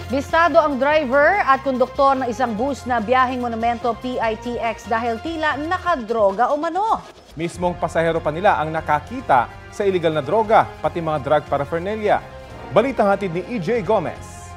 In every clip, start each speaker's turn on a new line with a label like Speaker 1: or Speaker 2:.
Speaker 1: Bistado ang driver at konduktor ng isang bus na biyaheng Monumento PITX dahil tila nakadroga umano.
Speaker 2: Mismong pasahero pa nila ang nakakita sa iligal na droga, pati mga drug paraphernalia. Balitang hatid ni EJ Gomez.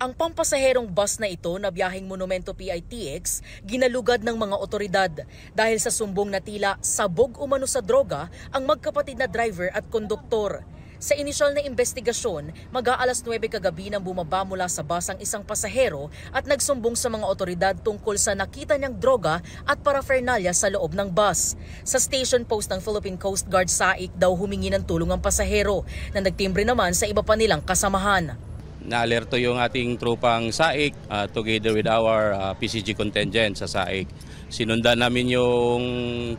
Speaker 3: Ang pampasaherong bus na ito na biyaheng Monumento PITX ginalugad ng mga otoridad dahil sa sumbong na tila sabog umano sa droga ang magkapatid na driver at konduktor. Sa inisyal na investigasyon, mag-aalas 9 kagabi nang bumaba mula sa bus ang isang pasahero at nagsumbong sa mga otoridad tungkol sa nakita niyang droga at paraphernalia sa loob ng bus. Sa station post ng Philippine Coast Guard SAIC daw humingi ng tulong ang pasahero na nagtimbre naman sa iba pa nilang kasamahan.
Speaker 4: Na-alerto yung ating trupang SAIC together with our PCG contingent sa SAIC. Sinundan namin yung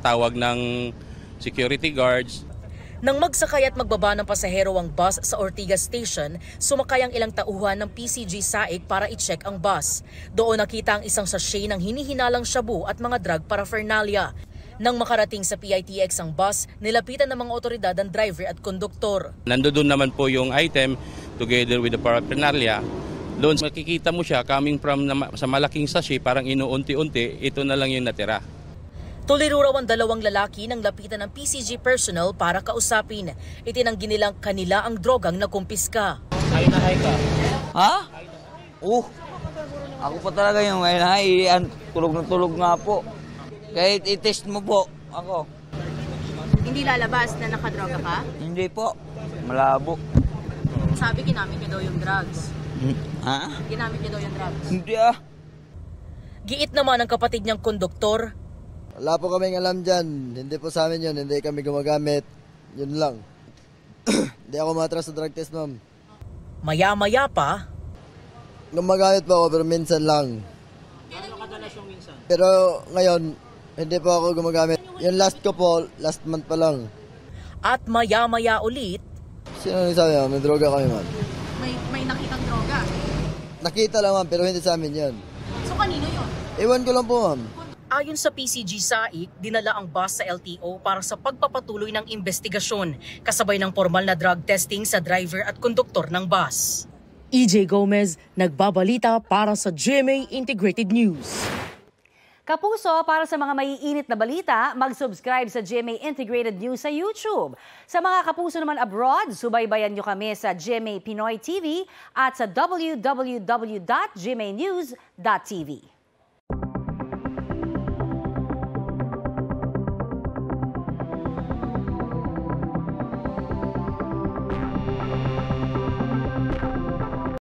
Speaker 4: tawag ng security guards.
Speaker 3: Nang magsakay at magbaba ng pasahero ang bus sa Ortigas Station, sumakay ang ilang tauhan ng PCG SAIC para i-check ang bus. Doon nakita ang isang sachet ng hinihinalang shabu at mga drug paraphernalia. Nang makarating sa PITX ang bus, nilapitan ng mga otoridad ang driver at konduktor.
Speaker 4: Nandoon naman po yung item together with the paraphernalia. Doon makikita mo siya coming from sa malaking sachet, parang inuunti-unti, ito na lang yung natira.
Speaker 3: Tuliro raw ang dalawang lalaki nang lapitan ng PCG personnel para kausapin. Itinanggi nilang kanila ang drogang nakumpiska.
Speaker 4: Hay na hay ka.
Speaker 5: Ha? Ako pa talaga yung hay. Tulog na tulog nga po. Kahit i-test mo po ako.
Speaker 6: Hindi lalabas na nakadroga ka?
Speaker 5: Hindi po. Malabo.
Speaker 6: Sabi ginamit niyo daw yung drugs.
Speaker 5: Ha?
Speaker 6: Ginamit niyo daw yung drugs.
Speaker 5: Hindi
Speaker 3: Giit naman ang kapatid niyang konduktor.
Speaker 7: Wala po kaming alam dyan. Hindi po sa amin yun. Hindi kami gumagamit. Yun lang. Hindi ako matras sa drug test, ma'am.
Speaker 3: Maya-maya pa.
Speaker 7: Gumagamit po ako pero minsan lang.
Speaker 4: Ano kadalas yung minsan?
Speaker 7: Pero ngayon, hindi po ako gumagamit. Yung last ko po, last month pa lang.
Speaker 3: At maya-maya ulit.
Speaker 7: Sino nagsabi, ma'am? May droga kami, ma'am.
Speaker 6: May nakitang droga.
Speaker 7: Nakita lang, ma'am, pero hindi sa amin yun.
Speaker 6: So kanino yun?
Speaker 7: Iwan ko lang po, ma'am.
Speaker 3: Ayon sa PCG SAIC, dinala ang bus sa LTO para sa pagpapatuloy ng investigasyon, kasabay ng formal na drug testing sa driver at konduktor ng bus. EJ Gomez, nagbabalita para sa GMA Integrated News.
Speaker 1: Kapuso, para sa mga maiinit na balita, mag-subscribe sa GMA Integrated News sa YouTube. Sa mga kapuso naman abroad, subaybayan nyo kami sa GMA Pinoy TV at sa www.gmanews.tv.